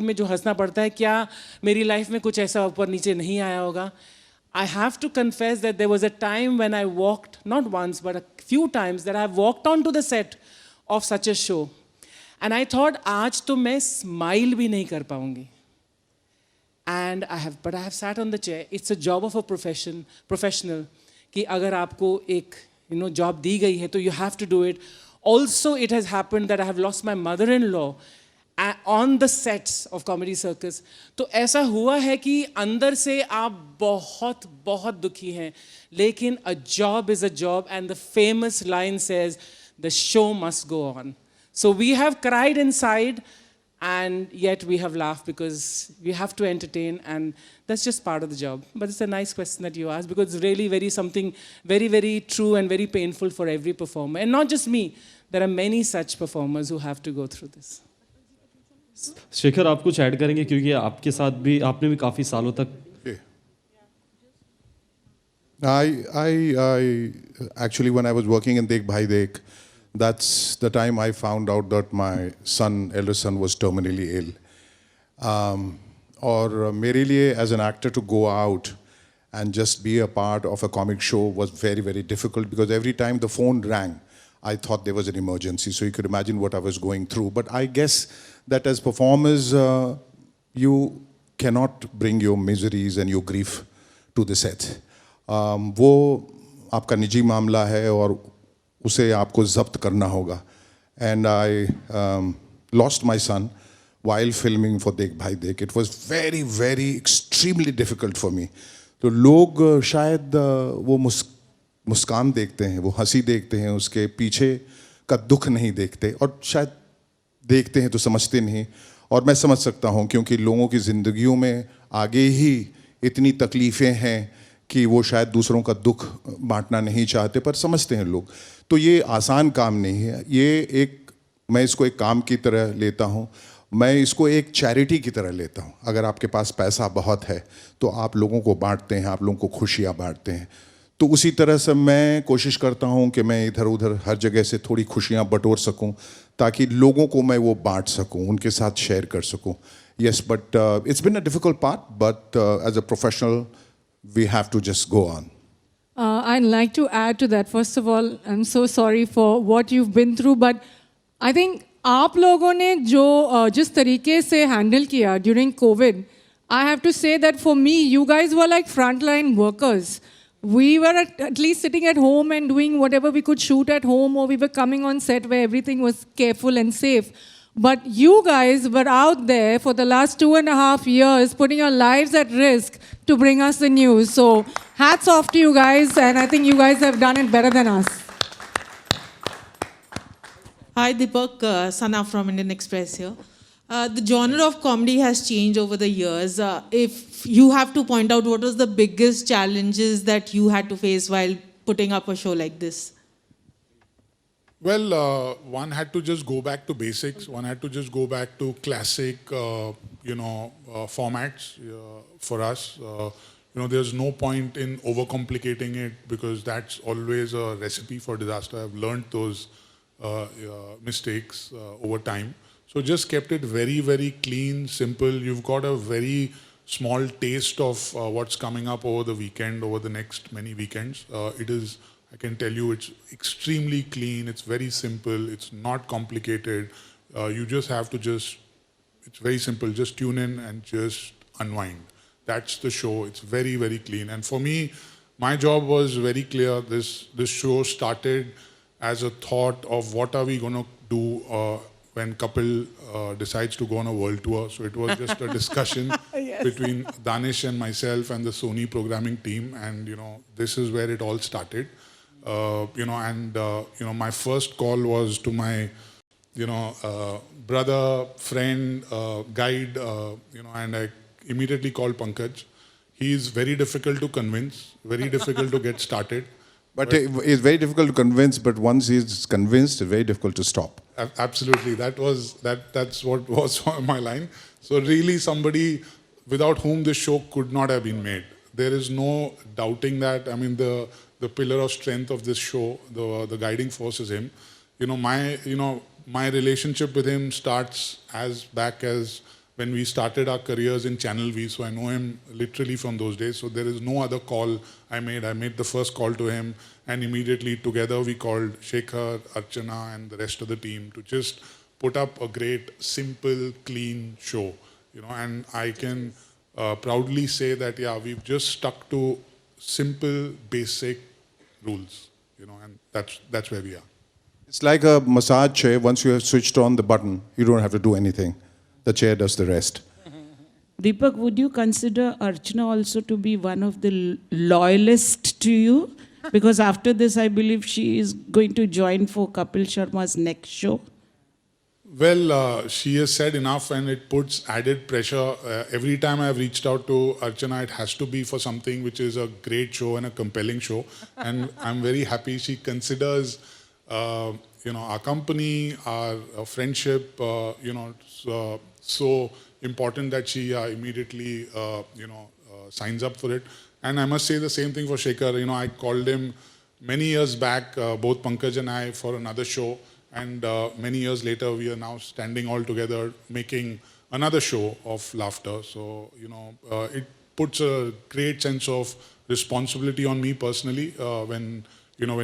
में जो हंसना पड़ता है, क्या मेरी लाइफ में कुछ ऐसा ऊपर नीचे नहीं आया होगा? I have to confess that there was a time when I walked, not once, but a few times that I walked onto the set of such a show. And I thought, आज तो मैं smile भी नहीं कर पाऊंगी. And but I have sat on the chair. It's a job of a professional. कि अगर आपको एक, job दी गई है, तो you have to do it. Also, it has happened that I have lost my mother-in-law on the sets of Comedy Circus. तो ऐसा हुआ है कि अंदर से आप बहुत बहुत दुखी हैं, लेकिन a job is a job, and the famous line says, the show must go on. So we have cried inside, and yet we have laughed because we have to entertain, and that's just part of the job. But it's a nice question that you asked, because it's really something very, very true and very painful for every performer. And not just me, there are many such performers who have to go through this. Shekhar, आप कुछ add करेंगे, क्योंकि आपके साथ भी, आपने भी काफ़ी सालों तक. I actually, when I was working in Dekh Bhai Dekh, that's the time I found out that my elder son was terminally ill. और मेरे लिए as an actor to go out and just be a part of a comic show was very, very difficult, because every time the phone rang, I thought there was an emergency. So you could imagine what I was going through. But I guess that as performers, you cannot bring your miseries and your grief to the set. वो आपका निजी मामला है और उसे आपको ज़ब्त करना होगा. And I lost my son while filming for Dekh Bhai Dekh. It was very, very extremely difficult for me. तो लोग शायद वो मुस्कान देखते हैं, वो हंसी देखते हैं, उसके पीछे का दुख नहीं देखते, और शायद देखते हैं तो समझते नहीं. और मैं समझ सकता हूँ, क्योंकि लोगों की ज़िंदगियों में आगे ही इतनी तकलीफ़ें हैं कि वो शायद दूसरों का दुख बांटना नहीं चाहते, पर समझते हैं लोग. तो ये आसान काम नहीं है. मैं इसको एक काम की तरह लेता हूँ. मैं इसको एक चैरिटी की तरह लेता हूँ. अगर आपके पास पैसा बहुत है तो आप लोगों को बांटते हैं, आप लोगों को खुशियाँ बांटते हैं. तो उसी तरह से मैं कोशिश करता हूँ कि मैं इधर उधर हर जगह से थोड़ी खुशियाँ बटोर सकूँ, ताकि लोगों को मैं वो बांट सकूँ, उनके साथ शेयर कर सकूँ. Yes, but it's been a difficult part, but as a professional, we have to just go on. I'd like to add to that. First of all, I'm so sorry for what you've been through, but I think आप लोगों ने जिस तरीके से handle किया during COVID, I have to say that for me, you guys were like frontline workers. We were at least sitting at home and doing whatever we could shoot at home, or we were coming on set where everything was careful and safe. But you guys were out there for the last 2.5 years, putting your lives at risk to bring us the news. So hats off to you guys, and I think you guys have done it better than us. Hi, Deepak, Sana from Indian Express here. The genre of comedy has changed over the years. If you have to point out, what was the biggest challenges that you had to face while putting up a show like this? Well, one had to just go back to basics. One had to just go back to classic, formats for us. There's no point in overcomplicating it, because that's always a recipe for disaster. I've learned those mistakes over time. So just kept it very, very clean, simple. You've got a very small taste of what's coming up over the weekend, over the next many weekends. I can tell you, it's extremely clean, it's very simple, it's not complicated. You just have to it's very simple, just tune in and just unwind. That's the show, it's very, very clean. And for me, my job was very clear. This show started as a thought of what are we going to do when Kapil decides to go on a world tour. So it was just a discussion yes. between Danish and myself and the Sony programming team, and this is where it all started. My first call was to my brother, friend, guide, and I immediately called Pankaj. He's very difficult to convince, very difficult to get started. But it's very difficult to convince, but once he's convinced, it's very difficult to stop. Absolutely. That's what was on my line. So really somebody without whom this show could not have been made. There is no doubting that. I mean, the pillar of strength of this show, the guiding force is him. My relationship with him starts as back as when we started our careers in Channel V, so I know him literally from those days. So there is no other call I made. I made the first call to him, and immediately together we called Shekhar, Archana, and the rest of the team to just put up a great, simple, clean show. You know, and I can proudly say that we've just stuck to simple, basic rules. You know, and that's where we are. It's like a massage chair. Once you have switched on the button, you don't have to do anything. The chair does the rest. Deepak, would you consider Archana also to be one of the loyalists to you? Because after this, I believe she is going to join for Kapil Sharma's next show. Well, she has said enough, and it puts added pressure. Every time I've reached out to Archana, it has to be for something which is a great show and a compelling show. And I'm very happy she considers, our company, our friendship, so important that she immediately, signs up for it. And I must say the same thing for Shekhar. You know, I called him many years back, both Pankaj and I, for another show. And many years later, we are now standing all together, making another show of laughter. So, it puts a great sense of responsibility on me personally when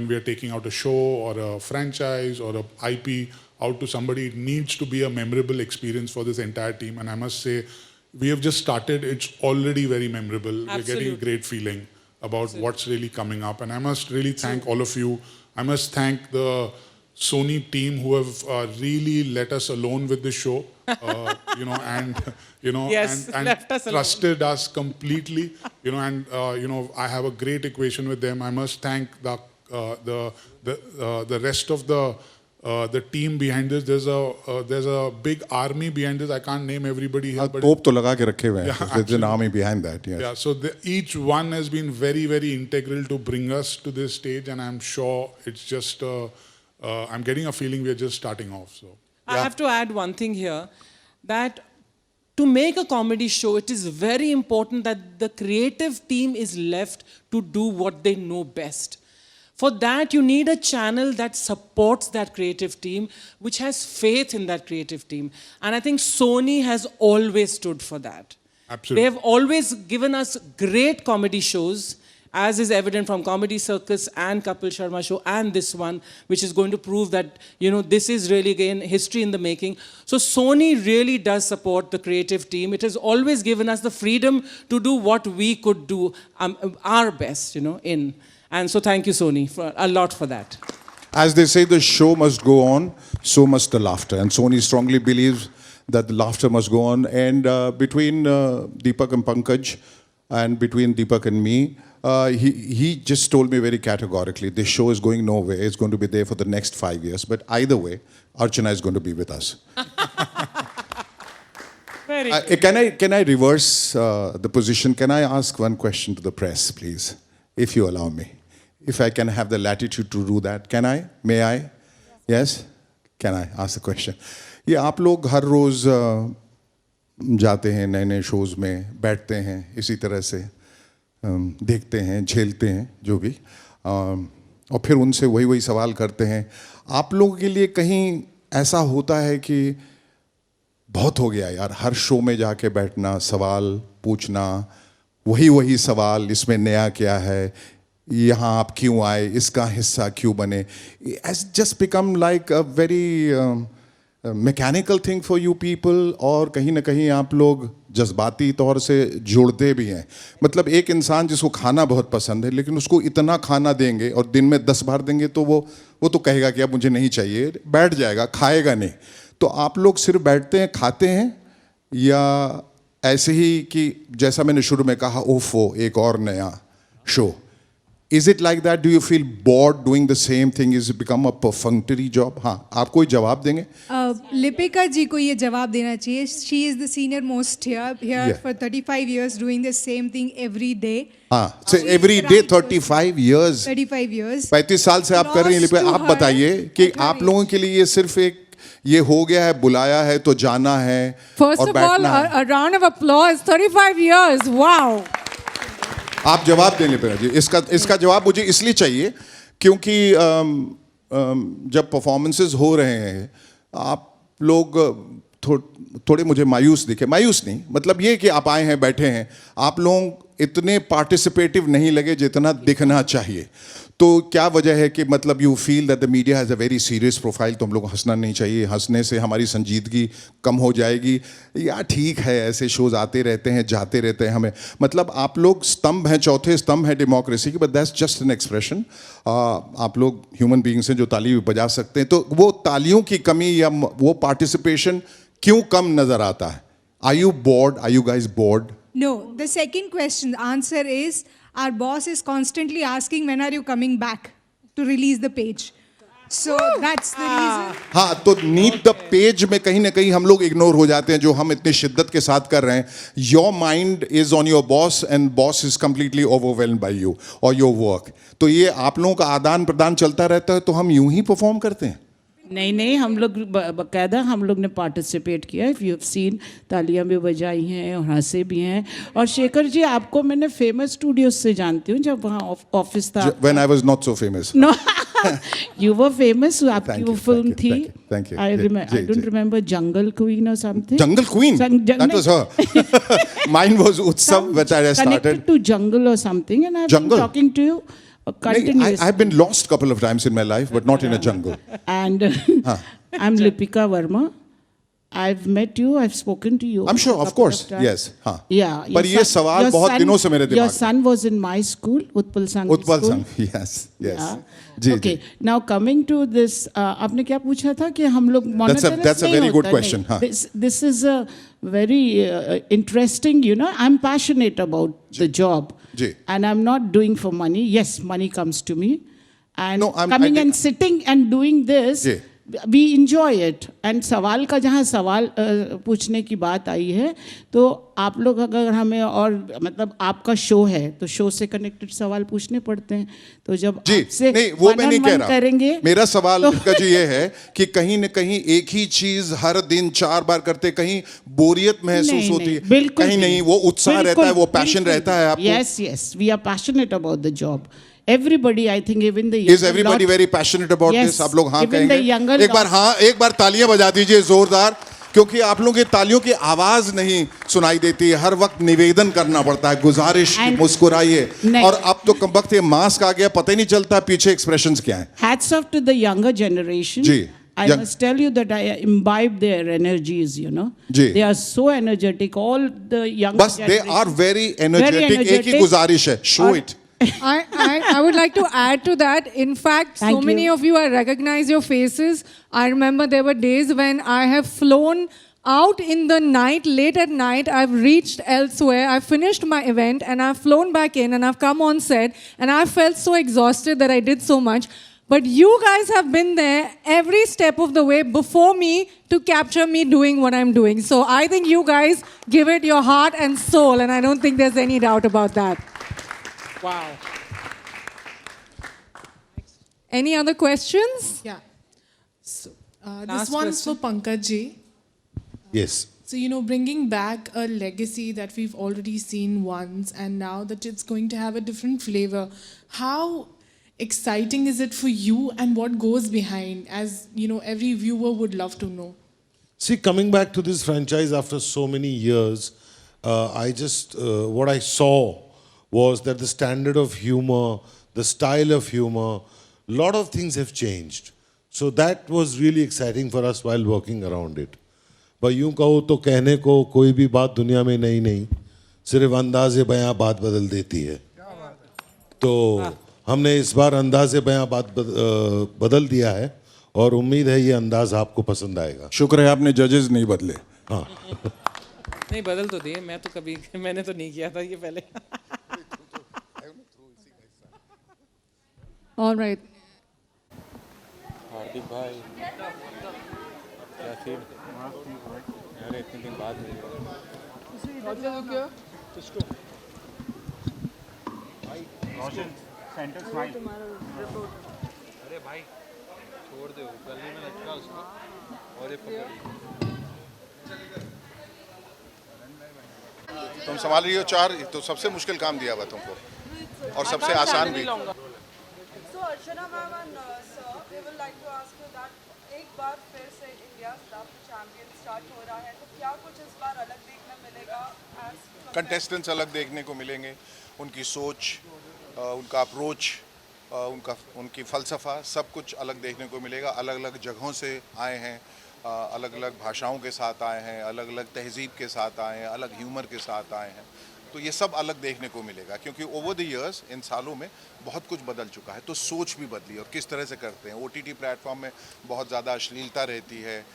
we are taking out a show or a franchise or a IP out to somebody. It needs to be a memorable experience for this entire team. And I must say, we have just started. It's already very memorable. Absolutely. We're getting a great feeling about what's really coming up. And I must really thank all of you. I must thank the Sony team who have really let us alone with the show, Yes, and left us alone. trusted us completely, I have a great equation with them. I must thank the rest of the team behind this. There's a big army behind this. I can't name everybody here, but तोप तो लगा के रखे हुए हैं. There's an army behind that. Yes. yeah, so each one has been very, very integral to bring us to this stage, and I'm sure it's just. I'm getting a feeling we're just starting off. So I have to add one thing here, that to make a comedy show, it is very important that the creative team is left to do what they know best. For that, you need a channel that supports that creative team, which has faith in that creative team. And I think Sony has always stood for that. Absolutely. They have always given us great comedy shows, as is evident from Comedy Circus and Kapil Sharma show and this one, which is going to prove that, this is really, again, history in the making. So Sony really does support the creative team. It has always given us the freedom to do what we could do our best, in. And so thank you, Sony, for a lot for that. As they say, the show must go on, so must the laughter. And Sony strongly believes that the laughter must go on. And between Deepak and Pankaj, and between Deepak and me, he just told me very categorically, this show is going nowhere. It's going to be there for the next 5 years. But either way, Archana is going to be with us. Very Can I reverse the position? Can I ask one question to the press, please? If you allow me. If I can have the latitude to do that. Can I? May I? Yes? Can I ask the question? ये आप लोग हर रोज़ जाते हैं नए shows में, बैठते हैं इसी तरह से, देखते हैं, झेलते हैं जो भी, और फिर उनसे वही सवाल करते हैं. आप लोगों के लिए कहीं ऐसा होता है कि बहुत हो गया यार, हर शो में जाके बैठना, सवाल पूछना, वही सवाल, इसमें नया क्या है, यहाँ आप क्यों आए, इसका हिस्सा क्यों बने? Has just become like a very mechanical thing for you people, और कहीं ना कहीं आप लोग जज्बाती तौर से जुड़ते भी हैं. मतलब एक इंसान जिसको खाना बहुत पसंद है, लेकिन उसको इतना खाना देंगे और दिन में 10 बार देंगे तो वो तो कहेगा कि अब मुझे नहीं चाहिए, बैठ जाएगा, खाएगा नहीं. तो आप लोग सिर्फ बैठते हैं, खाते हैं, या ऐसे ही कि जैसा मैंने शुरू में कहा, ओफो एक और नया show? Is it like that? Do you feel bored doing the same thing? Is it become a perfunctory job? हाँ, आप कोई जवाब देंगे? लिपिका जी को ये जवाब देना चाहिए. She is the senior most here Yeah. for 35 years doing the same thing every day. हाँ, so every day 35 years. 35 years. 35 साल से आप कर रही हैं लिपिका. Lost to आप her बताइए कि at her आप लोगों के लिए ये सिर्फ एक ये हो गया है, बुलाया है तो जाना है First और of all, बैठना है. a round of applause. 35 years. Wow. आप जवाब दें लिपिका जी. इसका जवाब मुझे इसलिए चाहिए क्योंकि जब परफॉर्मेंसेस हो रहे हैं, आप लोग थोड़े मुझे मायूस दिखे, मायूस नहीं, मतलब ये कि आप आए हैं, बैठे हैं, आप लोग इतने पार्टिसिपेटिव नहीं लगे जितना दिखना चाहिए। तो क्या वजह है कि मतलब you feel that the media has a very serious profile, तो हम लोग को हंसना नहीं चाहिए, हंसने से हमारी संजीदगी कम हो जाएगी? या ठीक है, ऐसे शोज आते रहते हैं, जाते रहते हैं, हमें मतलब आप लोग स्तंभ हैं, चौथे स्तंभ हैं डेमोक्रेसी की, but that's just an expression. आप लोग ह्यूमन बींग्स हैं जो ताली भी बजा सकते हैं, तो वो तालियों की कमी या वो पार्टिसिपेशन क्यों कम नजर आता है? Are you bored? Are you guys bored? No, the second question, the answer is our boss is constantly asking when are you coming back to release the page. So that's the reason. हाँ, तो need the page में कहीं ना कहीं हम लोग ignore हो जाते हैं, जो हम इतनी शिद्दत के साथ कर रहे हैं। Your mind is on your boss and boss is completely overwhelmed bye you और योर वर्क। तो ये आप लोगों का आदान प्रदान चलता रहता है, तो हम यूं ही परफॉर्म करते हैं। नहीं, हम लोग बाकायदा हम लोग ने पार्टिसिपेट किया। इफ़ यू हैव सीन, तालियां भी बजाई हैं और हंसे भी हैं। और शेखर जी, आपको मैंने फेमस स्टूडियोज से जानती हूँ, जब वहाँ ऑफिस था। When I was not so famous. No, you were famous. आपकी वो फिल्म थी। Thank you. I don't remember Jungle Queen or something. Jungle Queen? That was her. Mine was Utsav, which I started. Connected to jungle or something, and I've been Jungle? talking to you continuously. I've been lost a couple of times in my life, but not in a jungle. And I'm Lipika Verma. I've met you. I've spoken to you. I'm sure, of course. Yes. हाँ. Yeah. पर ये सवाल बहुत दिनों से मेरे दिमाग Your में। son was in my school, Utpal Sangh Utpal school. संघ, yes, yes. Yeah. Ji, Okay. Ji. Now coming to this, आपने क्या पूछा था कि हम लोग monotonous that's a नहीं very good होता, question, नहीं। हाँ। This is a very interesting. You know, I'm passionate about the job, ji. and I'm not doing for money. Yes, money comes to me, and No, coming and sitting and doing this. Ji. We enjoy it. And सवाल का जहाँ सवाल पूछने की बात आई है, तो आप लोग अगर हमें और मतलब आपका शो है तो शो से कनेक्टेड सवाल पूछने पड़ते हैं, तो जब जी आपसे नहीं, वो मैं नहीं कह रहा। करेंगे, मेरा सवाल तो का जी ये है कि कहीं न कहीं एक ही चीज हर दिन 4 बार करते कहीं बोरियत महसूस होती है? बिल्कुल कहीं नहीं, वो उत्साह रहता है, वो पैशन रहता है आपको? Yes, we are passionate about the job. Everybody, I think, even the Is everybody very passionate about Yes, this? आप लोग हाँ even the कहेंगे? younger एक बार हाँ, एक बार तालियां बजा दीजिए जोरदार, क्योंकि आप लोगों की तालियों की आवाज नहीं सुनाई देती है। हर वक्त निवेदन करना पड़ता है, गुजारिश, मुस्कुराइए। और अब तो कम वक्त ये मास्क आ गया, पता ही नहीं चलता पीछे एक्सप्रेशंस क्या हैं। Hats off to the younger generation. Ji, I must tell you that I imbibe their energies, you know. Ji. They are so energetic. All the young बस they are very energetic. एक ही गुजारिश है, show it. I would like to add to that. In fact, Thank so many you. of you, I recognize your faces. I remember there were days when I have flown out in the night, late at night. I've reached elsewhere. I finished my event and I've flown back in and I've come on set and I felt so exhausted that I did so much. But you guys have been there every step of the way before me to capture me doing what I'm doing. So I think you guys give it your heart and soul, and I don't think there's any doubt about that. Wow. Any other questions? Yeah. So Last this one's for Pankaj ji. Yes. So, you know, bringing back a legacy that we've already seen once, and now that it's going to have a different flavor, how exciting is it for you, and what goes behind, as, you know, every viewer would love to know? See, coming back to this franchise after so many years, what I saw was that the standard of humor, the style of humor, a lot of things have changed. So that was really exciting for us while working around it. पर यूं कहो तो कहने को कोई भी बात दुनिया में नई नहीं, सिर्फ अंदाज़े बयां बात बदल देती है। तो हमने इस बार अंदाज़े बयां बात बदल दिया है और उम्मीद है ये अंदाज आपको पसंद आएगा। शुक्र है आपने जजेस नहीं बदले। हाँ। नहीं बदल तो दिए, मैं तो कभी मैंने तो नहीं किया था ये पहले। All right. हार्दिक भाई क्या सीन यार, इतने दिन बाद रोशन सेंटर स्माइल। अरे भाई छोड़ दो, गले में लटका उसको और ये पकड़। तुम संभाल रही हो 4, तो सबसे मुश्किल काम दिया हुआ तुमको और सबसे आसान भी। So Archana ma'am and sir, we would like to ask you that एक बार फिर से इंडिया टफ चैंपियन स्टार्ट हो रहा है, तो क्या कुछ इस बार अलग देखने मिलेगा? कंटेस्टेंट्स अलग देखने को मिलेंगे, उनकी सोच, उनका अप्रोच, उनकी फ़लसफ़ा सब कुछ अलग देखने को मिलेगा। अलग अलग जगहों से आए हैं, अलग अलग भाषाओं के साथ आए हैं, अलग अलग तहज़ीब के साथ आए हैं, अलग ह्यूमर के साथ आए हैं, तो ये सब अलग देखने को मिलेगा। क्योंकि ओवर द इयर्स इन सालों में बहुत कुछ बदल चुका है, तो सोच भी बदली और किस तरह से करते हैं। OTT प्लेटफॉर्म में बहुत ज़्यादा अश्लीलता रहती है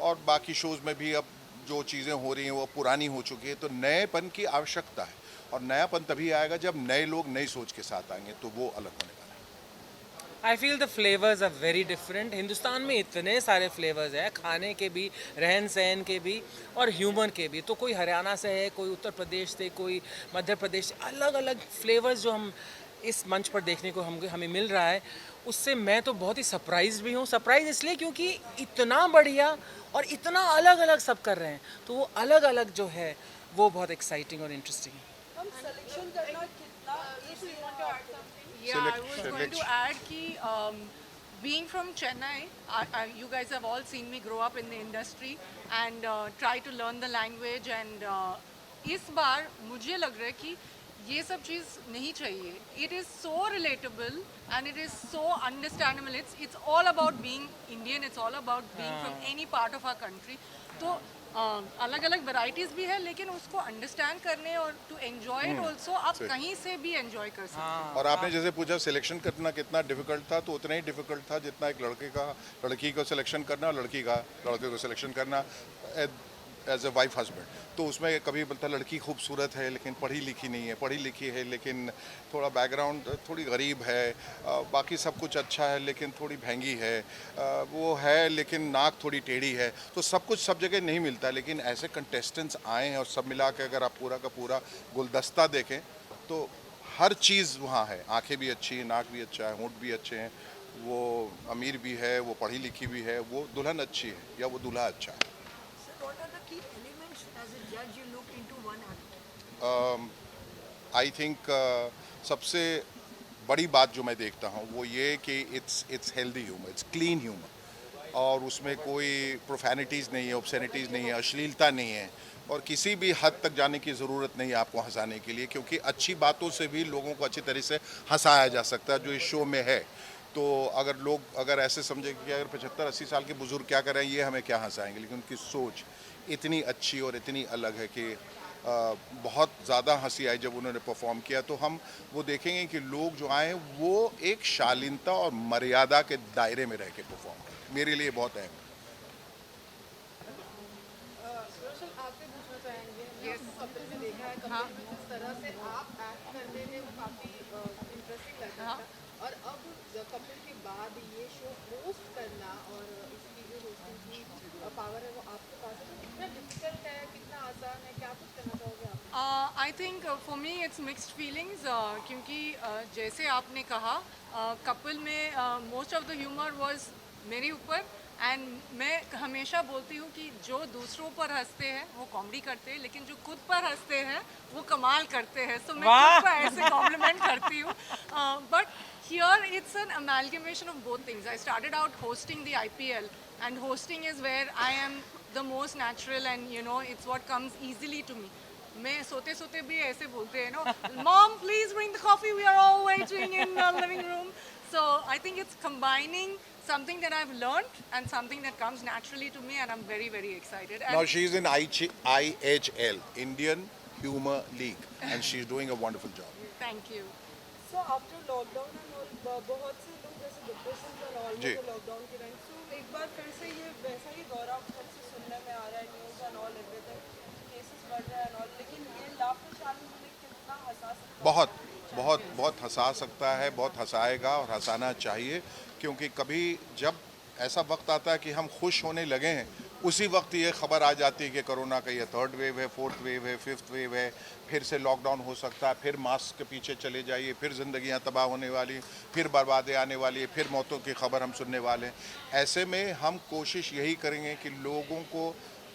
और बाकी शोज़ में भी अब जो चीज़ें हो रही हैं वो पुरानी हो चुकी है, तो नएपन की आवश्यकता है और नयापन तभी आएगा जब नए लोग नई सोच के साथ आएंगे, तो वो अलग होने वाला है। I feel the flavours are very different. Hindustan में इतने सारे फ्लेवर्स हैं, खाने के भी, रहन सहन के भी और ह्यूमर के भी। तो कोई हरियाणा से है, कोई उत्तर प्रदेश से, कोई मध्य प्रदेश से, अलग अलग फ्लेवर्स जो हम इस मंच पर देखने को हमें मिल रहा है, उससे मैं तो बहुत ही सरप्राइज भी हूँ। सरप्राइज इसलिए क्योंकि इतना बढ़िया और इतना अलग अलग सब कर रहे हैं, तो वो अलग अलग जो है वो बहुत एक्साइटिंग और इंटरेस्टिंग है। हम सिलेक्शन करना कितना easy है? Yeah, I was going to add ki, being from Chennai, you guys have all seen me grow up in the industry and try to learn the language and इस बार मुझे लग रहा है कि ये सब चीज़ नहीं चाहिए. It is so relatable and it is so understandable. It's all about being Indian. It's all about being from any part of our country. तो अलग अलग वैरायटीज भी है, लेकिन उसको अंडरस्टैंड करने और टू एंजॉय इट ऑल्सो आप कहीं से भी एंजॉय कर सकते हैं. और आपने जैसे पूछा सिलेक्शन करना कितना डिफिकल्ट था, तो उतना ही डिफिकल्ट था जितना एक लड़की को सिलेक्शन करना, लड़के को सिलेक्शन करना एज ए वाइफ हस्बैंड. तो उसमें कभी बोलता लड़की खूबसूरत है लेकिन पढ़ी लिखी नहीं है, पढ़ी लिखी है लेकिन थोड़ा बैकग्राउंड थोड़ी गरीब है, बाकी सब कुछ अच्छा है लेकिन थोड़ी महंगी है, वो है लेकिन नाक थोड़ी टेढ़ी है. तो सब कुछ सब जगह नहीं मिलता, लेकिन ऐसे कंटेस्टेंट्स आए हैं और सब मिला के अगर आप पूरा का पूरा गुलदस्ता देखें तो हर चीज़ वहाँ है. आंखें भी अच्छी हैं, नाक भी अच्छा है, होंठ भी अच्छे हैं, वो अमीर भी है, वो पढ़ी लिखी भी है, वो दुल्हन अच्छी है या वो दूल्हा अच्छा है. आई थिंक सबसे बड़ी बात जो मैं देखता हूँ वो ये कि it's healthy humour, it's clean humour, और उसमें कोई प्रोफैनिटीज़ नहीं है, ऑब्सैनिटीज़ नहीं है, अश्लीलता नहीं है, और किसी भी हद तक जाने की ज़रूरत नहीं है आपको हंसाने के लिए, क्योंकि अच्छी बातों से भी लोगों को अच्छी तरह से हंसाया जा सकता है जो इस शो में है. तो अगर ऐसे समझे कि अगर 75-80 साल के बुज़ुर्ग क्या कर रहे हैं, ये हमें क्या हंसाएंगे, लेकिन उनकी सोच इतनी अच्छी और इतनी अलग है कि बहुत ज़्यादा हंसी आई जब उन्होंने परफॉर्म किया. तो हम वो देखेंगे कि लोग जो आए वो एक शालीनता और मर्यादा के दायरे में रह के परफॉर्म करें. मेरे लिए बहुत अहम है. आपसे पूछना चाहेंगे, कपिल में देखा है, कपिल में जिस तरह से आप एक्ट करते थे वो काफ़ी इंटरेस्टिंग लगता था, और अब कपिल के बाद ये शो होस्ट करना और इसकी जो होस्टिंग की पावर है वो आपके पास है, तो कितना डिफिकल्ट है, कितना आसान है, क्या कुछ करना चाहोगे आप? I think for me it's mixed feelings, क्योंकि जैसे आपने कहा कपिल में most of the humour was मेरे ऊपर, एंड मैं हमेशा बोलती हूँ कि जो दूसरों पर हंसते हैं वो कॉमेडी करते हैं, लेकिन जो खुद पर हंसते हैं वो कमाल करते हैं. सो मैं खुद को ऐसे कॉम्प्लीमेंट करती हूँ. But here it's an amalgamation of both things. I started out hosting the IPL, and hosting is where I am the most natural, and you know it's what comes easily to me. मैं सोते सोते भी ऐसे बोलते हैं ना, Mom, please bring the coffee. We are all waiting in the living room. So I think it's combining something that I've learned and something that comes naturally to me, and I'm very, very excited. Now she's in IHL, Indian Humor League, and she's doing a wonderful job. Thank you. So after lockdown and all, बहुत से लोग जैसे depression और all में lockdown के time, सो एक बार फिर से ये वैसा ही दौरा फिर से सुनने में आ रहा है, news and all everything, cases बढ़ रहे हैं और, लेकिन ये लाफ्टर चैलेंज में कितना हंसा सकता है? बहुत हंसा सकता है, बहुत हंसाएगा और हंसाना चाहिए, क्योंकि कभी जब ऐसा वक्त आता है कि हम खुश होने लगे हैं, उसी वक्त ये खबर आ जाती है कि कोरोना का ये 3rd वेव है, 4th वेव है, 5th वेव है, फिर से लॉकडाउन हो सकता है, फिर मास्क के पीछे चले जाइए, फिर ज़िंदगियां तबाह होने वाली, फिर बर्बादी आने वाली है, फिर मौतों की खबर हम सुनने वाले हैं. ऐसे में हम कोशिश यही करेंगे कि लोगों को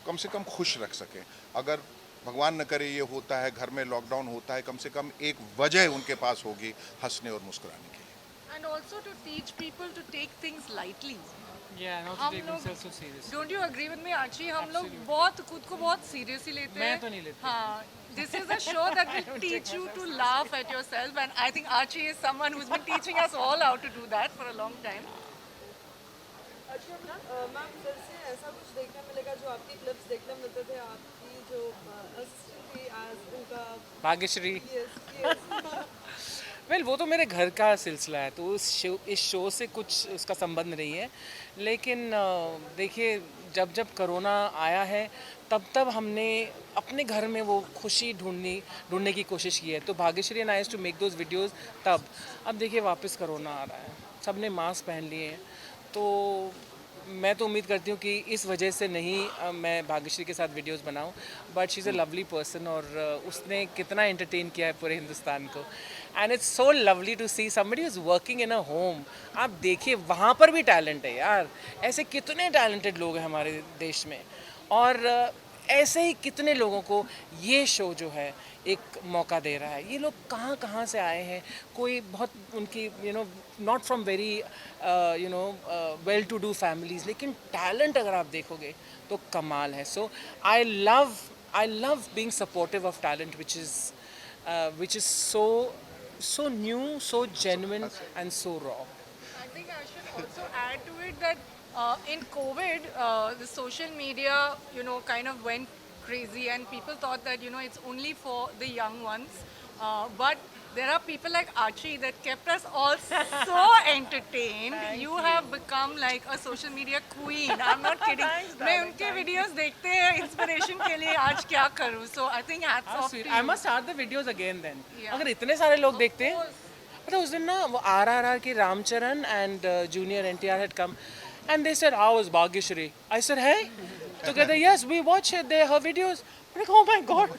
कम से कम खुश रख सकें. अगर भगवान न करे ये होता है, घर में लॉकडाउन होता है, कम से कम एक वजह उनके पास होगी हंसने और मुस्कुराने की. And also to teach people to take things lightly. Yeah, not to हम take लोग themselves so seriously. Don't you agree with me Archie, हम लोग बहुत खुद को बहुत सीरियसली लेते हैं. मैं तो नहीं लेती. हाँ, this is a show that will teach you to laugh at yourself, and I think Archie is someone who has been teaching us all how to do that for a long time. अच्छा ma'am, फिर से ऐसा कुछ देखने मिलेगा जो आपकी clips देखने मिलते थे, आपकी जो असिस्टेंट थी एज उनका. भाग्यश्री. यस. वेल वो तो मेरे घर का सिलसिला है, तो इस शो से कुछ उसका संबंध नहीं है. लेकिन देखिए, जब कोरोना आया है तब हमने अपने घर में वो खुशी ढूंढने की कोशिश की है. तो Bhagyashree and I used to make those videos तब. अब देखिए वापस कोरोना आ रहा है, सब ने मास्क पहन लिए हैं, तो मैं तो उम्मीद करती हूँ कि इस वजह से नहीं मैं भाग्यश्री के साथ वीडियोस बनाऊँ. But she is a lovely person, और उसने कितना एंटरटेन किया है पूरे हिंदुस्तान को. And it's so lovely to see somebody is working in a home. आप देखिए वहाँ पर भी टैलेंट है यार. ऐसे कितने टैलेंटेड लोग हैं हमारे देश में, और ऐसे ही कितने लोगों को ये शो जो है एक मौका दे रहा है. ये लोग कहाँ कहाँ से आए हैं, कोई बहुत उनकी not from very well to do families, लेकिन टैलेंट अगर आप देखोगे तो कमाल है. So I love being supportive of talent which is so new, so genuine, and so raw. I think I should also add to it that in COVID, the social media, kind of went crazy, and people thought that, it's only for the young ones. But there are people like Archie that kept us all so entertained. You have become like a social media queen. I'm not kidding. मैं उनके videos देखते हैं inspiration के लिए आज क्या करूँ. So I think hats off to you. I must start the videos again then. Yeah. अगर इतने सारे लोग देखते हैं. मतलब उस दिन ना वो RRR की Ramcharan and junior NTR had come, and they said, how was Bhagyashree? I said, hey. Together, yes, we watch her videos. I'm like, oh my God.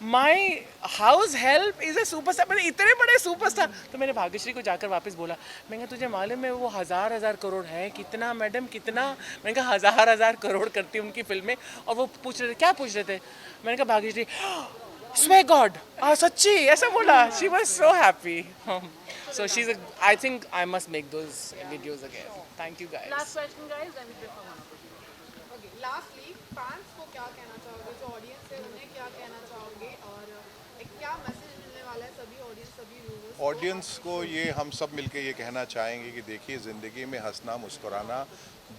My house help is a superstar. मैंने इतने बड़े superstar. तो मैंने भाग्यश्री को जाकर वापस बोला, मैं कहा तुझे मालूम है वो हजार करोड़ है. कितना मैडम, कितना? मैंने कहा हजार करोड़ करती उनकी फिल्में. और वो पूछ रहे थे, क्या पूछ रहे थे? मैंने कहा भाग्यश्री, swear God, सच्ची ऐसा बोला. She was so happy. So I think I must make those videos again. Thank you guys. Last question, guys. Then we go for one. Okay, lastly fans को क्या कहना चाहोगे, जो ऑडियंस है उन्हें क्या कहना चाहोगे, और एक क्या मैसेज मिलने वाला है सभी ऑडियंस, सभी व्यूअर्स ऑडियंस को? ये हम सब मिलके ये कहना चाहेंगे कि देखिए, ज़िंदगी में हंसना मुस्कुराना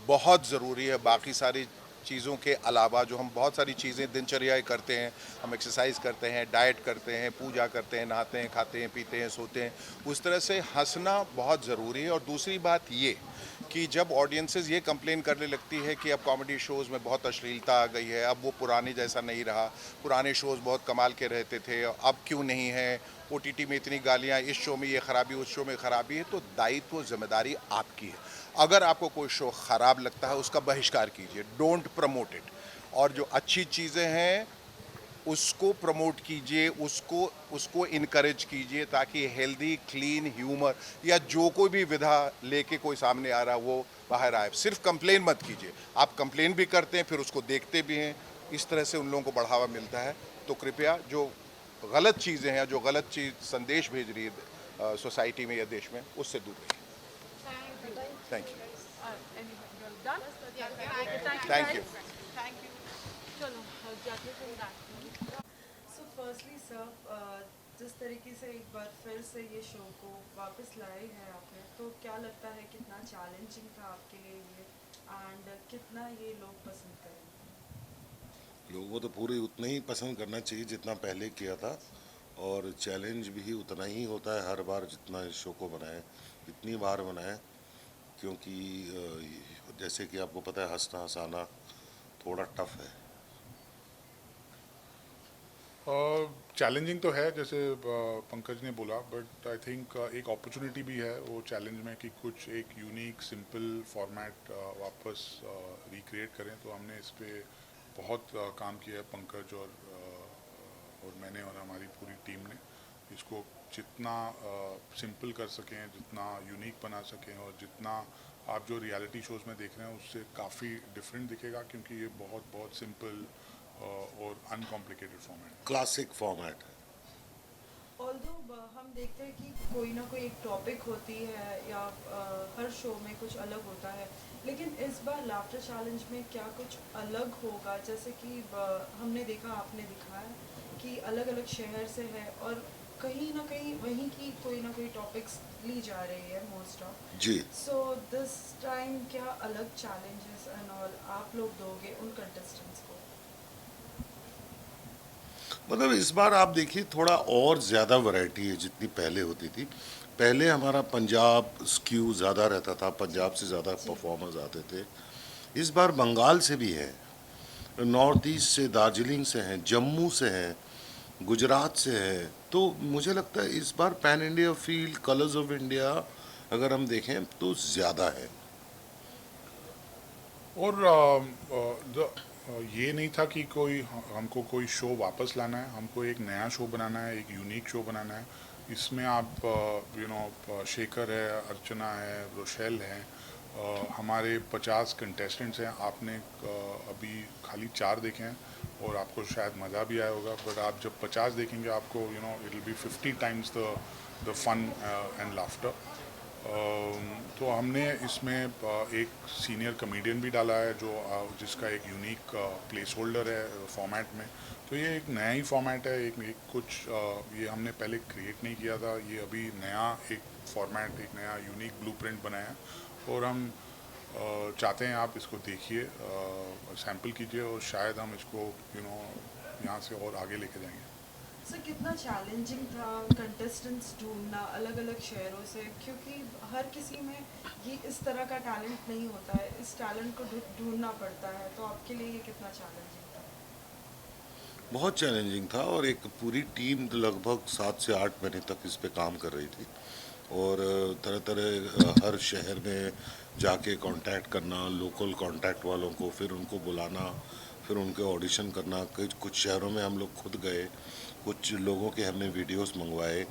बहुत ज़रूरी है. बाकी सारी चीज़ों के अलावा जो हम बहुत सारी चीज़ें दिनचर्या करते हैं, हम एक्सरसाइज करते हैं, डाइट करते हैं, पूजा करते हैं, नहाते हैं, खाते हैं, पीते हैं, सोते हैं, उस तरह से हंसना बहुत ज़रूरी है. और दूसरी बात ये कि जब ऑडियंसेस ये कंप्लेन करने लगती है कि अब कॉमेडी शोज़ में बहुत अश्लीलता आ गई है, अब वो पुराने जैसा नहीं रहा, पुराने शोज़ बहुत कमाल के रहते थे, अब क्यों नहीं है, OTT में इतनी गालियाँ, इस शो में ये खराबी, उस शो में खराबी है, तो दायित्व जिम्मेदारी आपकी है. अगर आपको कोई शो ख़राब लगता है उसका बहिष्कार कीजिए, डोंट प्रमोट इट. और जो अच्छी चीज़ें हैं उसको प्रमोट कीजिए, उसको इनकरेज कीजिए, ताकि हेल्दी क्लीन ह्यूमर या जो कोई भी विधा लेके कोई सामने आ रहा है वो बाहर आए. सिर्फ कंप्लेन मत कीजिए. आप कंप्लेन भी करते हैं फिर उसको देखते भी हैं, इस तरह से उन लोगों को बढ़ावा मिलता है. तो कृपया जो गलत चीज़ें हैं, जो गलत चीज़ संदेश भेज रही है सोसाइटी में या देश में, उससे दूर रहिए. Thank you. Thank you. So firstly sir, जिस तरीके से एक बार फिर से ये शो को वापस लाए हैं आपने, तो क्या लगता है कितना चैलेंजिंग था आपके लिए ये, एंड कितना ये लोग पसंद करेंगे? लोगों को तो पूरे उतना ही पसंद करना चाहिए जितना पहले किया था, और चैलेंज भी उतना ही होता है हर बार जितना इस शो को बनाए, इतनी बार बनाए, क्योंकि जैसे कि आपको पता है हंसना हंसाना थोड़ा टफ है. चैलेंजिंग तो है, जैसे पंकज ने बोला, बट आई थिंक एक अपॉर्चुनिटी भी है वो चैलेंज में कि कुछ एक यूनिक सिंपल फॉर्मेट वापस रिक्रिएट करें. तो हमने इस पर बहुत काम किया है, पंकज और मैंने और हमारी पूरी टीम ने. इसको जितना सिंपल कर सकें, जितना यूनिक बना सकें, और जितना आप जो रियलिटी शोज़ में देख रहे हैं उससे काफ़ी डिफरेंट दिखेगा, क्योंकि ये बहुत सिंपल और अनकॉम्प्लिकेटेड फॉर्मेट, क्लासिक फॉर्मेट है. ऑल्दो हम देखते हैं कि कोई ना कोई एक टॉपिक होती है या हर शो में कुछ अलग होता है, लेकिन इस बार लाफ्टर चैलेंज में क्या कुछ अलग होगा? जैसे कि हमने देखा, आपने दिखाया कि अलग अलग शहर से है और कहीं ना कहीं वहीं की कोई ना कोई टॉपिक्स ली जा रही है मोस्ट ऑफ। जी। सो दिस टाइम क्या अलग चैलेंजेस एंड ऑल आप लोग दोगे उन कंटेस्टेंट्स को? मतलब इस बार आप देखिए थोड़ा और ज़्यादा वैरायटी है जितनी पहले होती थी। पहले हमारा पंजाब स्क्यू ज़्यादा रहता था, पंजाब से ज़्यादा परफॉर्मर्स आते थे। इस बार बंगाल से भी है, नॉर्थ ईस्ट से, दार्जिलिंग से हैं, जम्मू से हैं, गुजरात से है। तो मुझे लगता है इस बार pan India feel, colours of India अगर हम देखें तो ज़्यादा है। और ये नहीं था कि हमको कोई शो वापस लाना है, हमको एक नया शो बनाना है, एक यूनिक शो बनाना है। इसमें आप शेखर है, अर्चना है, रोशेल है, हमारे 50 कंटेस्टेंट्स हैं। आपने अभी खाली 4 देखे हैं और आपको शायद मज़ा भी आया होगा, बट आप जब 50 देखेंगे आपको it will be 50 times the fun and laughter. तो हमने इसमें एक सीनियर कमेडियन भी डाला है जो जिसका एक यूनिक प्लेस होल्डर है फॉर्मेट में। तो ये एक नया ही फॉर्मेट है, एक कुछ ये हमने पहले क्रिएट नहीं किया था। ये अभी नया एक फॉर्मेट, एक नया यूनिक ब्लूप्रिंट बनाया और हम चाहते हैं आप इसको देखिए, सैम्पल कीजिए और शायद हम इसको यहाँ से और आगे लेके जाएंगे। सर कितना चैलेंजिंग था कंटेस्टेंट्स ढूंढना अलग अलग शहरों से, क्योंकि हर किसी में ये इस तरह का टैलेंट नहीं होता है, इस टैलेंट को ढूंढना पड़ता है। तो आपके लिए ये कितना चैलेंजिंग था? बहुत चैलेंजिंग था और एक पूरी टीम लगभग 7 से 8 महीने तक इस पे काम कर रही थी और तरह तरह हर शहर में जाके कांटेक्ट करना, लोकल कांटेक्ट वालों को, फिर उनको बुलाना, फिर उनके ऑडिशन करना। कुछ शहरों में हम लोग खुद गए, कुछ लोगों के हमने वीडियोस मंगवाए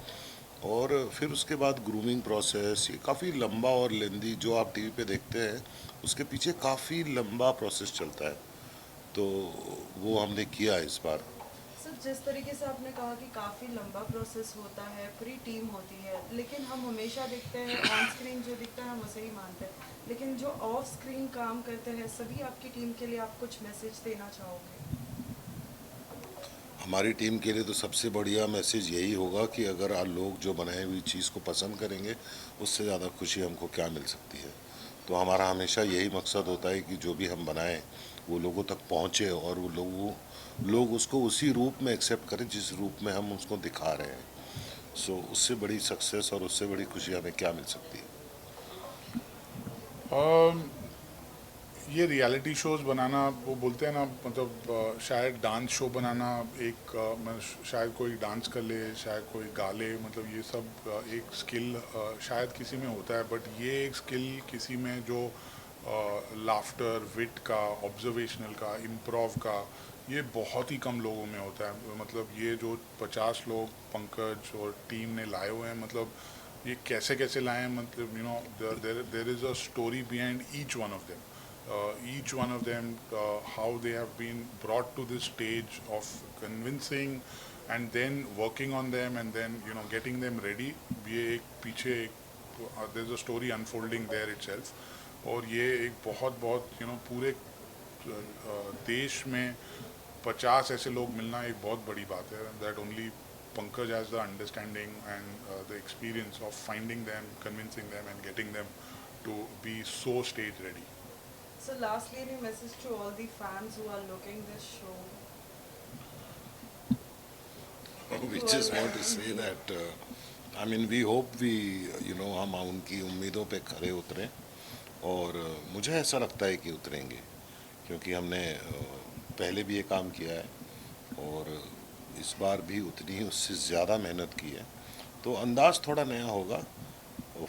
और फिर उसके बाद ग्रूमिंग प्रोसेस। ये काफ़ी लंबा और लेंदी, जो आप टीवी पे देखते हैं उसके पीछे काफ़ी लंबा प्रोसेस चलता है, तो वो हमने किया इस बार। सर जिस तरीके से आपने कहा कि काफ़ी लंबा प्रोसेस होता है, पूरी टीम होती है, लेकिन हम हमेशा देखते हैं ऑन स्क्रीन जो दिखता है हम उसे ही मानते हैं, लेकिन जो ऑफ स्क्रीन काम करते हैं सभी आपकी टीम के लिए आप कुछ मैसेज देना चाहोगे? हमारी टीम के लिए तो सबसे बढ़िया मैसेज यही होगा कि अगर लोग जो बनाई हुई चीज़ को पसंद करेंगे, उससे ज़्यादा खुशी हमको क्या मिल सकती है। तो हमारा हमेशा यही मकसद होता है कि जो भी हम बनाएं वो लोगों तक पहुंचे और वो लोग उसको उसी रूप में एक्सेप्ट करें जिस रूप में हम उसको दिखा रहे हैं। सो उससे बड़ी सक्सेस और उससे बड़ी खुशी हमें क्या मिल सकती है। ये रियलिटी शोज़ बनाना, वो बोलते हैं ना, मतलब शायद डांस शो बनाना, शायद कोई डांस कर ले, शायद कोई गा ले, मतलब ये सब एक स्किल शायद किसी में होता है, बट ये एक स्किल किसी में जो लाफ्टर, विट का, ऑब्जर्वेशनल का, इम्प्रोव का, ये बहुत ही कम लोगों में होता है। मतलब ये जो 50 लोग पंकज और टीम ने लाए हुए हैं, मतलब ये कैसे कैसे लाए हैं, मतलब there is a story behind each one of them. Each one of them, how they have been brought to this stage of convincing and then working on them and then getting them ready. ये एक पीछे there's a story unfolding there itself. और ये एक बहुत पूरे देश में 50 ऐसे लोग मिलना एक बहुत बड़ी बात है. That only Pankaj has the understanding and the experience of finding them, convincing them and getting them to be so stage ready. So lastly, any message to all the fans who are looking this show? We just want to say that I mean we hope हम उनकी उम्मीदों पे खरे उतरें और मुझे ऐसा लगता है कि उतरेंगे, क्योंकि हमने पहले भी ये काम किया है और इस बार भी उतनी ही उससे ज़्यादा मेहनत की है. तो अंदाज़ थोड़ा नया होगा,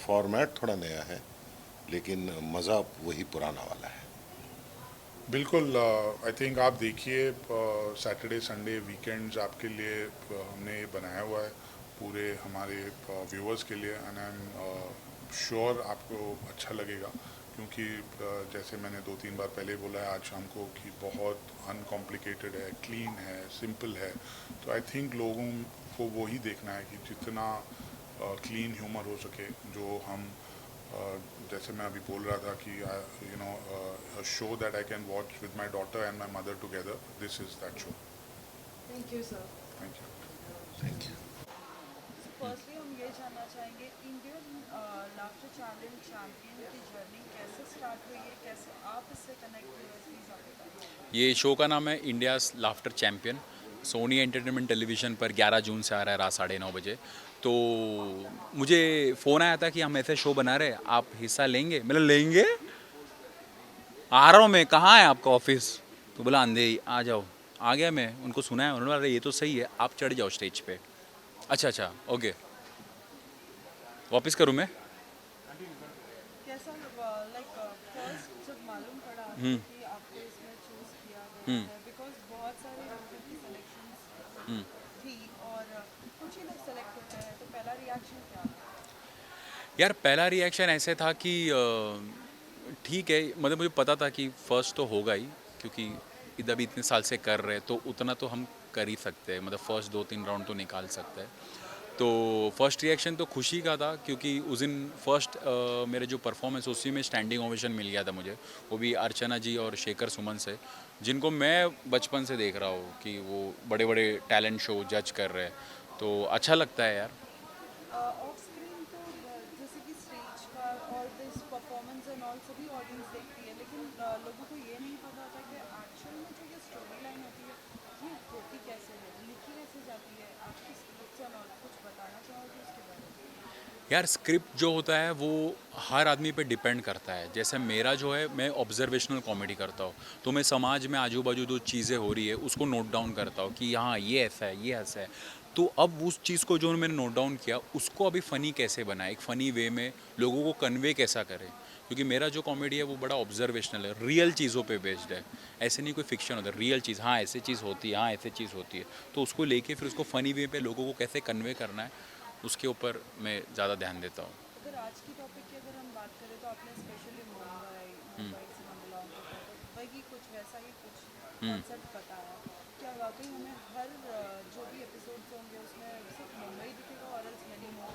फॉर्मेट थोड़ा नया है, लेकिन मज़ा वही पुराना वाला है. बिल्कुल. आई थिंक आप देखिए सैटरडे संडे वीकेंड्स आपके लिए हमने बनाया हुआ है पूरे हमारे व्यूअर्स के लिए, एंड आई एम श्योर आपको अच्छा लगेगा, क्योंकि जैसे मैंने 2-3 बार पहले बोला है आज शाम को कि बहुत अनकॉम्प्लिकेटेड है, क्लीन है, सिंपल है. तो आई थिंक लोगों आपको वो ही देखना है कि जितना क्लीन ह्यूमर हो सके, जो हम जैसे मैं अभी बोल रहा था कि you know show that I can watch with my daughter and my mother together, this is that show. Thank you sir. Thank you. Firstly हम ये जानना चाहेंगे इंडियन लाफ्टर चैंपियन की जर्नी कैसे स्टार्ट हुई है, कैसे आप इससे कनेक्ट हुए, प्लीज आप बताइए। ये शो का नाम है India's laughter champion. Sony entertainment television पर 11 जून से आ रहा है रात 9:30 बजे। तो मुझे फ़ोन आया था कि हम ऐसे शो बना रहे हैं, आप हिस्सा लेंगे? मतलब लेंगे, आ रहा हूँ मैं, कहाँ है आपका ऑफिस? तो बोला अंधेरी, आ जाओ। आ गया मैं, उनको सुनाया, उन्होंने बोला ये तो सही है, आप चढ़ जाओ स्टेज पे। अच्छा ओके, वापस करूँ मैं? कैसा लाइक फर्स्ट जब मालूम पड़ा कि आपको इसमें चूज किया गया है, बिकॉज बहुत सारे लोगों की सिलेक्शंस थी और कुछ ही लोग सेलेक्ट होते हैं, तो पहला रिएक्शन क्या था? यार पहला रिएक्शन ऐसे था कि ठीक है, मतलब मुझे पता था कि फर्स्ट तो होगा ही, क्योंकि इधर भी इतने साल से कर रहे हैं तो उतना तो हम कर ही सकते हैं, मतलब फर्स्ट 2-3 राउंड तो निकाल सकते हैं। तो फर्स्ट रिएक्शन तो खुशी का था, क्योंकि उस दिन फर्स्ट मेरे जो परफॉर्मेंस उसी में स्टैंडिंग ओवेशन मिल गया था मुझे, वो भी अर्चना जी और शेखर सुमन से, जिनको मैं बचपन से देख रहा हूँ कि वो बड़े बड़े टैलेंट शो जज कर रहे हैं, तो अच्छा लगता है यार। ऑफ स्क्रीन तो जैसे कि स्टेज का और दिस परफॉर्मेंस एंड ऑल सभी ऑडियंस देखती है, लेकिन लोगों को ये नहीं पता था कि एक्चुअल में जो ये स्टोरी लाइन होती है ये होती कैसे है, लिखी कैसे जाती है, आपकी स्क्रिप्ट्स एंड ऑल कुछ बताना चाहोगे उसके बारे में? यार स्क्रिप्ट जो होता है वो हर आदमी पे डिपेंड करता है। जैसे मेरा जो है, मैं ऑब्जर्वेशनल कॉमेडी करता हूँ, तो मैं समाज में आजू बाजू जो चीज़ें हो रही है उसको नोट डाउन करता हूँ कि हाँ ये ऐसा है, ये ऐसा है। तो अब उस चीज़ को जो मैंने नोट डाउन किया उसको अभी फ़नी कैसे बनाए, एक फ़नी वे में लोगों को कन्वे कैसा करें, क्योंकि मेरा जो कॉमेडी है वो बड़ा ऑब्जर्वेशनल है, रियल चीज़ों पे बेस्ड है, ऐसे नहीं कोई फिक्शन होता है, रियल चीज़, हाँ ऐसे चीज़ होती है, हाँ ऐसे चीज़ होती है, तो उसको लेके फिर उसको फ़नी वे पे लोगों को कैसे कन्वे करना है उसके ऊपर मैं ज़्यादा ध्यान देता हूँ। अगर आज की टॉपिक की अगर हम बात करें तो आपने स्पेशली मुंबई से हम बिलोंग करते हैं, तो वही कुछ वैसा ही कुछ कॉन्सेप्ट बताया। क्या वाकई हमें हर जो भी एपिसोड्स होंगे उसमें सिर्फ मुंबई दिखेगा और एल्स मेनी मोर?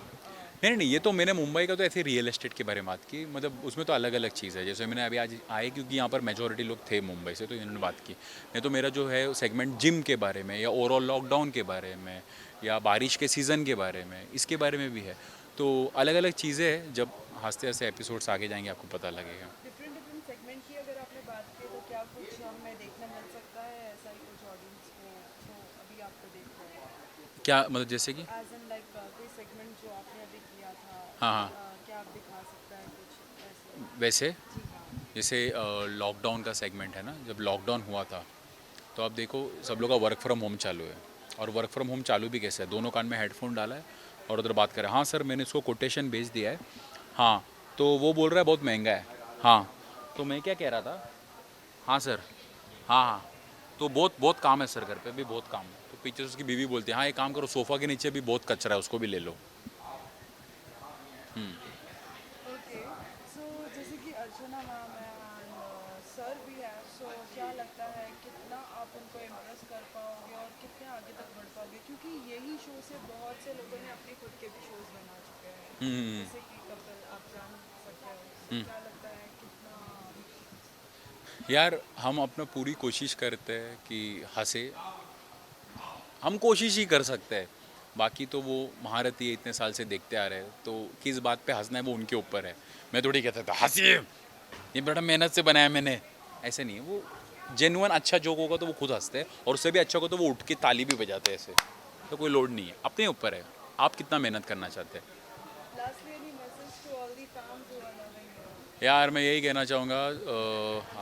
नहीं, ये तो मैंने मुंबई का तो ऐसे रियल एस्टेट के बारे में बात की, मतलब उसमें तो अलग अलग चीज़ है। जैसे मैंने अभी आज आए क्योंकि यहाँ पर मेजोरिटी लोग थे मुंबई से, तो इन्होंने बात की। नहीं तो मेरा जो है सेगमेंट जिम के बारे में या ओवरऑल लॉकडाउन के बारे में या बारिश के सीज़न के बारे में, इसके बारे में भी है। तो अलग अलग चीज़ें हैं, जब हंसते हंसते एपिसोड्स आगे जाएंगे आपको पता लगेगा। डिफरेंट सेगमेंट की अगर आपने बात की तो क्या कुछ हमें देखने मिल सकता है ऐसा ही कुछ ऑडियंस को जो अभी आपको देख रहे हैं? क्या मतलब जैसे कि एज एन लाइक कोई सेगमेंट जो आपने अभी किया था, हाँ क्या आप दिखा सकता है कुछ ऐसे? वैसे जी हाँ। जैसे लॉकडाउन का सेगमेंट है ना, जब लॉकडाउन हुआ था तो आप देखो सब लोग का वर्क फ्रॉम होम चालू है, और वर्क फ्रॉम होम चालू भी कैसे है, दोनों कान में हेडफोन डाला है और उधर बात कर रहे हैं, हाँ सर मैंने इसको कोटेशन भेज दिया है, हाँ तो वो बोल रहा है बहुत महंगा है, हाँ तो मैं क्या कह रहा था, हाँ सर, हाँ तो बहुत काम है सर, घर पे भी बहुत काम है। तो पीछे से उसकी बीवी बोलती है हाँ एक काम करो, सोफ़ा के नीचे भी बहुत कचरा है उसको भी ले लो। ओके, सो जैसे कि अर्चना मैम है एंड सर भी है, सो क्या लगता है कितना आप उनको इम्प्रेस कर पाओगे और कितने आगे तक बढ़ पाओगे, क्योंकि यही शो से बहुत से लोगों ने अपने खुद के भी शोज बना चुके हैं, जैसे कि कपिल आप जान सकते हो, so क्या लगता है कितना? यार हम अपना पूरी कोशिश करते हैं कि हंसे, हम कोशिश ही कर सकते हैं, बाकी तो वो महारथी इतने साल से देखते आ रहे हैं, तो किस बात पे हंसना है वो उनके ऊपर है। मैं थोड़ी कहता था हंसिए, ये बड़ा मेहनत से बनाया मैंने, ऐसे नहीं है। वो जेन्युइन अच्छा जोक होगा तो वो खुद हंसते हैं, और उससे भी अच्छा होगा तो वो उठ के ताली भी बजाते हैं, ऐसे तो कोई लोड नहीं है, अपने ऊपर है आप कितना मेहनत करना चाहते हैं। Lastly, any message to all the fans who are loving you? यार मैं यही कहना चाहूँगा,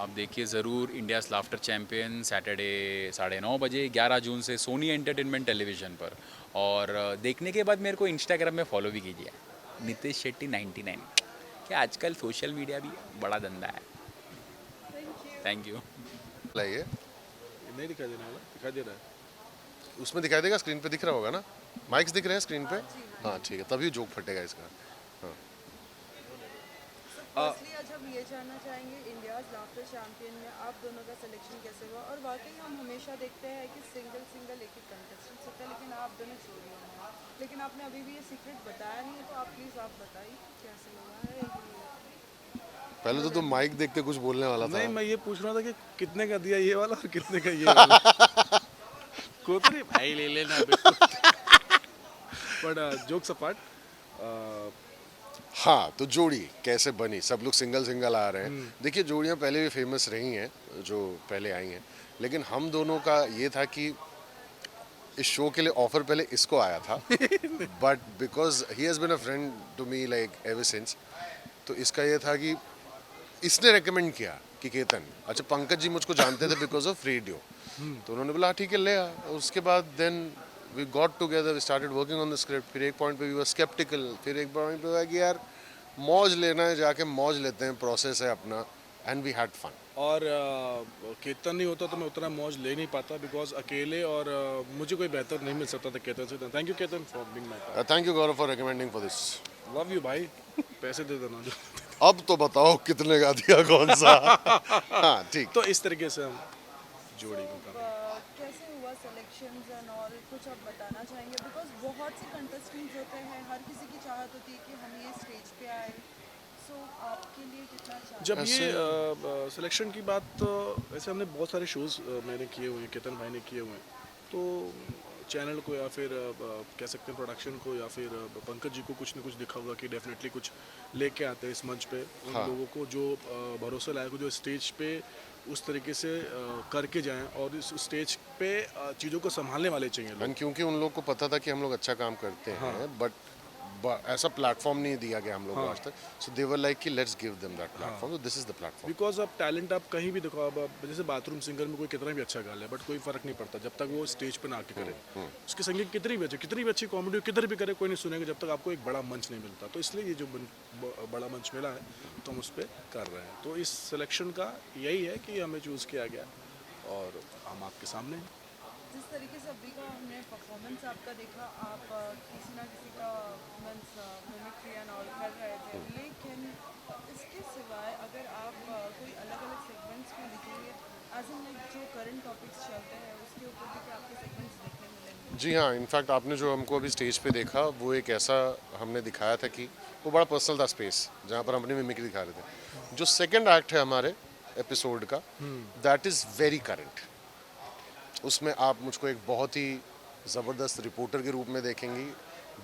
आप देखिए ज़रूर इंडियाज़ लाफ्टर चैम्पियन सैटरडे 9:30 बजे 11 जून से सोनी एंटरटेनमेंट टेलीविज़न पर, और देखने के बाद मेरे को इंस्टाग्राम में फॉलो भी कीजिए, नितेश शेट्टी 99। क्या आजकल सोशल मीडिया भी बड़ा धंधा है। Thank you. लाइए, नहीं दिखाई देने वाला, दिखाई दे रहा है। उसमें दिखाई देगा, स्क्रीन पे दिख रहा होगा ना, माइक्स दिख रहे हैं स्क्रीन पे, हाँ ठीक है, तभी जोक फटेगा इसका। हाँ फर्स्टली आज हम ये जानना चाहेंगे इंडियाज लाफ्टर चैंपियन में आप दोनों का सिलेक्शन कैसे हुआ, और वाकई हम हमेशा देखते हैं कि सिंगल सिंगल एक ही कंटेस्टेंट होता है, लेकिन आप दोनों जोड़ियों में हैं। लेकिन आपने अभी भी ये सीक्रेट बताया नहीं है, तो आप प्लीज़ आप बताइए कैसे हुआ है ये। पहले तो तुम माइक देख के कुछ बोलने वाला था। नहीं, मैं ये पूछ रहा था कि कितने का दिया ये वाला और कितने का ये वाला। कोतरी भाई ले लेना। बट जोक्स अपार्ट, हाँ, तो जोड़ी कैसे बनी, सब लोग सिंगल सिंगल आ रहे हैं। देखिए जोड़ियाँ पहले भी फेमस रही हैं जो पहले आई हैं, लेकिन हम दोनों का ये था कि इस शो के लिए ऑफर पहले इसको आया था, but because he has been a friend to me like ever since, तो इसका ये था कि इसने रेकमेंड किया कि केतन, अच्छा पंकज जी मुझको जानते थे बिकॉज ऑफ रेडियो, तो उन्होंने बोला ठीक है ले आ। उसके बाद then we got together, we started working on the script. फिर एक पॉइंट पे वी वर स्केप्टिकल, फिर एक पॉइंट पे हुआ कि यार मौज लेना है, जाके मौज लेते हैं, प्रोसेस है अपना, एंड वी हैड फन। और केतन नहीं होता तो मैं उतना मौज ले नहीं पाता, बिकॉज अकेले और मुझे कोई बेहतर नहीं मिल सकता था केतन से। Thank you Ketan for being my part. Thank you Gaurav for recommending for this. Love you भाई, पैसे दे देना जो। अब तो बताओ कितने का दिया, कौन सा? हाँ ठीक। तो इस तरीके से हम जोड़ी को कर। कैसे हुआ सिलेक्शंस एंड ऑल, कुछ आप बताना चाहेंगे? बिकॉज बहुत से कंटेस्टेंट्स होते हैं, हर किसी की चाहत होती है कि हम ये स्टेज पे आए, सो आपके लिए कितना चाह। जब ये सिलेक्शन की बात, तो ऐसे हमने बहुत सारे शोज़ मैंने किए हुए हैं, केतन भाई ने किए हुए हैं, तो चैनल को या फिर कह सकते हैं प्रोडक्शन को या फिर पंकज जी को कुछ ना कुछ दिखा होगा कि डेफिनेटली कुछ लेके आते हैं इस मंच पे उन लोगों को जो भरोसा लायक हो, जो स्टेज पे उस तरीके से करके जाएं और इस स्टेज पे चीज़ों को संभालने वाले चाहिए लोग। क्योंकि उन लोग को पता था कि हम लोग अच्छा काम करते हैं, बट ऐसा प्लेटफॉर्म नहीं दिया गया हम लोग को आज तक, सो दे वर लाइक कि let's give them that platform, this is the platform. Because अब टैलेंट आप कहीं भी दिखाओ, अब जैसे बाथरूम सिंगर में कोई कितना भी अच्छा गा ले, बट कोई फर्क नहीं पड़ता जब तक वो स्टेज पे ना आके करे। उसकी संगीत कितनी भी अच्छी कॉमेडी किधर भी करे, कोई नहीं सुनेगा जब तक आपको एक बड़ा मंच नहीं मिलता। तो इसलिए ये जो बड़ा मंच मिला है तो हम उस पर कर रहे हैं। तो इस सिलेक्शन का यही है कि हमें चूज़ किया गया और हम आपके सामने हैं। जिस तरीके से अभी का हमने परफॉर्मेंस आपका देखा, आप किसी ना किसी का मिमिक्री एंड ऑल कर रहे थे, लेकिन इसके सिवाय अगर आप कोई अलग अलग सेगमेंट्स को लिखेंगे, एज इन लाइक जो करंट टॉपिक्स चलते हैं उसके ऊपर भी क्या आपके सेगमेंट्स देखने मिलेंगे? जी हाँ, इनफैक्ट आपने जो हमको अभी स्टेज पे देखा वो एक ऐसा हमने दिखाया था कि वो बड़ा पर्सनल था स्पेस, जहाँ पर हम अपनी मिमिक्री दिखा रहे थे। जो सेकंड एक्ट है हमारे एपिसोड का, दैट इज़ वेरी करंट। उसमें आप मुझको एक बहुत ही ज़बरदस्त रिपोर्टर के रूप में देखेंगी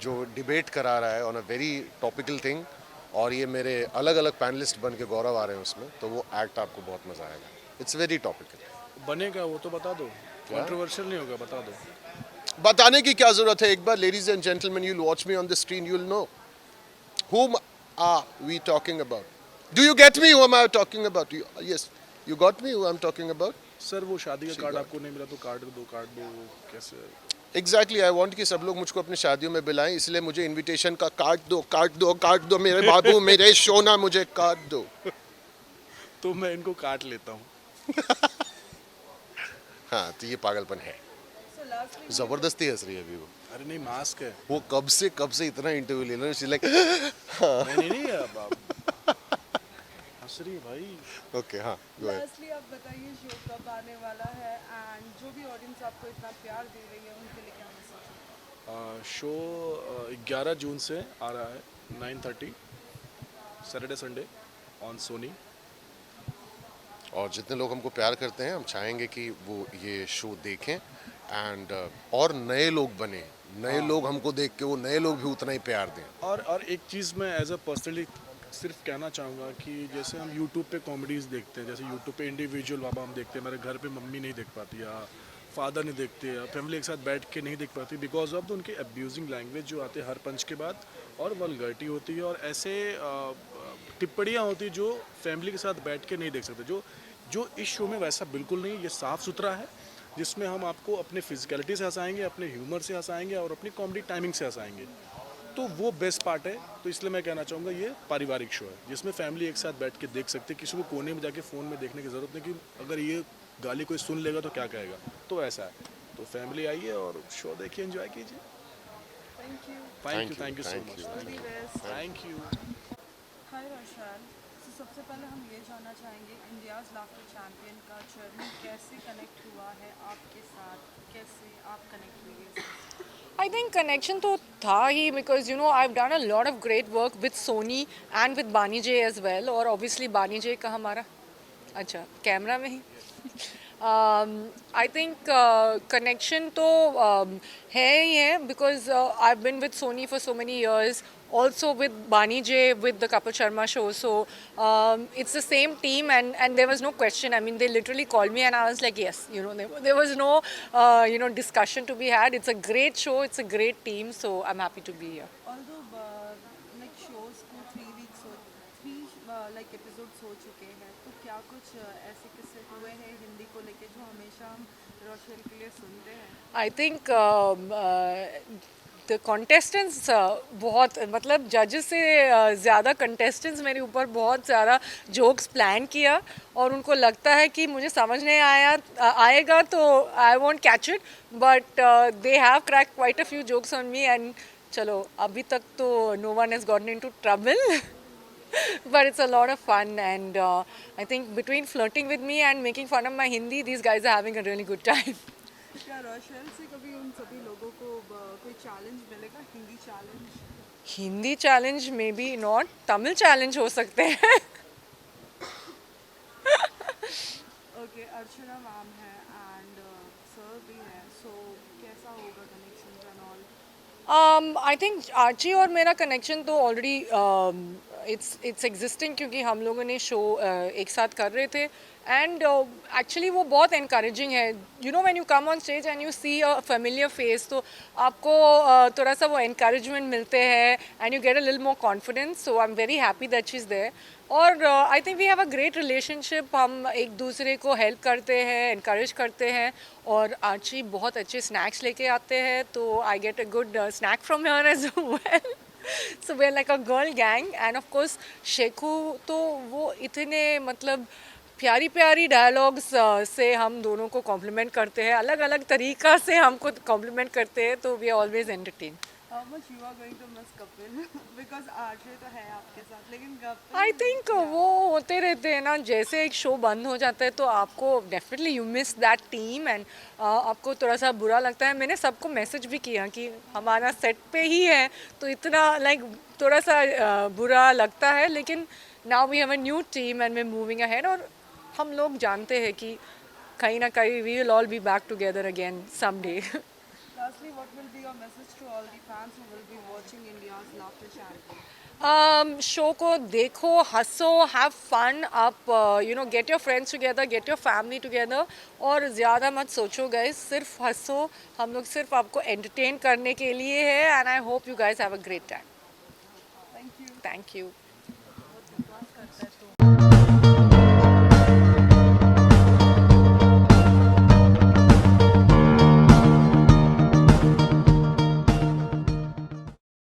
जो डिबेट करा रहा है on a very topical thing, और ये मेरे अलग अलग पैनलिस्ट बन के गौरव आ रहे हैं उसमें, तो वो एक्ट आपको बहुत मज़ा आएगा। It's very topical. बनेगा वो तो बता दो, कंट्रोवर्शियल नहीं होगा, बता दो। बताने की क्या ज़रूरत है, एक बार ladies and gentleman you will watch me on the screen, you will know whom are we talking about. Do you get me who am I talking about? Yes, you got me who I'm talking about. Sir वो शादी का card आपको नहीं मिला तो card दो कैसे? Exactly, I want कि सब लोग मुझको अपनी शादियों में बुलाएं, इसलिए मुझे इनविटेशन का कार्ड दो मेरे बाबू, मेरे सोना, मुझे कार्ड दो। तो मैं इनको काट लेता हूँ। हाँ, तो ये पागलपन है। जबरदस्ती हंस रही है अभी वो। अरे नहीं, मास्क है वो कब से इतना इंटरव्यू ले रहा है, लाइक नहीं हंस रही है भाई। ओके हाँ, लास्टली आप बताइए शो कब आने वाला है, एंड जो भी ऑडियंस आपको इतना प्यार दे रही है उनके लिए क्या मैसेज है? शो 11 जून से आ रहा है 9:30 सैटरडे संडे ऑन सोनी। और जितने लोग हमको प्यार करते हैं हम चाहेंगे कि वो ये शो देखें एंड और नए लोग बने, नए लोग हमको देख के वो नए लोग भी उतना ही प्यार दें। और एक चीज़ मैं एज अ पर्सनली सिर्फ कहना चाहूँगा कि जैसे हम यूट्यूब पे कॉमेडीज़ देखते हैं, जैसे यूट्यूब पे इंडिविजुअल बाबा हम देखते हैं, मेरे घर पे मम्मी नहीं देख पाती या फादर नहीं देखते या फैमिली एक साथ बैठ के नहीं देख पाती, बिकॉज ऑफ उनके अब्यूजिंग लैंग्वेज जो आते हैं हर पंच के बाद, और वल्गैरिटी होती है और ऐसे टिप्पणियाँ होती है जो फैमिली के साथ बैठ के नहीं देख सकते। जो इस शो में वैसा बिल्कुल नहीं, ये साफ़ सुथरा है, जिसमें हम आपको अपने फिजिकलिटी से हंसाएंगे, अपने ह्यूमर से हंसाएंगे और अपनी कॉमेडी टाइमिंग से हंसाएंगे। तो वो बेस्ट पार्ट है। तो इसलिए मैं कहना चाहूँगा ये पारिवारिक शो है जिसमें फैमिली एक साथ बैठ के देख सकते हैं, किसी को कोने में जाके फ़ोन में देखने की ज़रूरत नहीं कि अगर ये गाली कोई सुन लेगा तो क्या कहेगा। तो ऐसा है, तो फैमिली आइए और शो देखिए, एंजॉय कीजिए। Thank you so much. Thank you. Hi Roshan. तो सबसे पहले हम ये जानना चाहेंगे इंडियाज़ लाफ्टर चैम्पियन का जर्नी कैसे कनेक्ट हुआ है आपके साथ, कैसे आप कनेक्ट हुए? I think connection तो था ही because you know I've done a lot of great work with Sony and with Bani J as well और obviously Bani J का हमारा अच्छा कैमरा में ही I think connection तो है ही है because I've been with Sony for so many years. Also with Bani J with the Kapil Sharma show, so it's the same team and there was no question. I mean, they literally called me and I was like, yes, you know, there was no discussion to be had. It's a great show, it's a great team, so I'm happy to be here. Although like shows को 3 weeks हो 3 like episodes हो चुके हैं, तो क्या कुछ ऐसे किस्से हुए हैं हिंदी को लेके जो हमेशा हम रोशेल के लिए सुनते हैं? I think the contestants बहुत मतलब जजेस से ज़्यादा contestants मेरे ऊपर बहुत ज़्यादा jokes प्लान किया और उनको लगता है कि मुझे समझ नहीं आएगा तो I won't catch it but they have cracked quite a few jokes on me and चलो अभी तक तो no one has gotten into trouble but it's a lot of fun and I think between flirting with me and making fun of my Hindi these guys are having a really good time. क्या Rochelle से कभी उन सभी लोगों को कोई challenge मिलेगा, Hindi challenge? Hindi challenge maybe not, Tamil challenge हो सकते हैं. ओके, अर्चना मैम है एंड सर भी है, सो कैसा होगा connection and all? I think Archi और मेरा कनेक्शन तो ऑलरेडी इट्स एग्जिस्टिंग क्योंकि हम लोगों ने शो एक साथ कर रहे थे एंड एक्चुअली वो बहुत encouraging है. You know when you come on stage and you see a familiar face तो आपको थोड़ा सा वो encouragement मिलते हैं and you get a little more confidence. So I am very happy that she is there और I think we have a great relationship. हम एक दूसरे को हेल्प करते हैं, encourage करते हैं और आर्ची बहुत अच्छे स्नैक्स लेके आते हैं तो I get a good snack from here as well. So we're like a girl gang and of course Shekhu तो वो इतने मतलब प्यारी प्यारी डायलॉग्स से हम दोनों को कॉम्प्लीमेंट करते हैं, अलग अलग तरीक़ा से हमको कॉम्प्लीमेंट करते हैं तो we are always entertain. How much you are going to miss Kapil? Because Archi तो है आपके साथ, लेकिन कपिल आई थिंक वो होते रहते हैं ना, जैसे एक शो बंद हो जाता है तो आपको definitely you miss that team and आपको थोड़ा सा बुरा लगता है. मैंने सबको मैसेज भी किया कि हमारा सेट पे ही है तो इतना लाइक थोड़ा सा बुरा लगता है लेकिन now we have a new team and we are moving ahead और हम लोग जानते हैं कि कहीं ना कहीं we will all be back together again someday. Lastly, what will be your message to all the fans who will be watching India's Laughter Champion? Show को देखो, हंसो, हैव फन. आप you know get your friends together, get your family together और ज़्यादा मत सोचो guys, सिर्फ हंसो. हम लोग सिर्फ आपको एंटरटेन करने के लिए है and I hope you guys have a great time. Thank you. Thank you. बहुत बकवास करता है.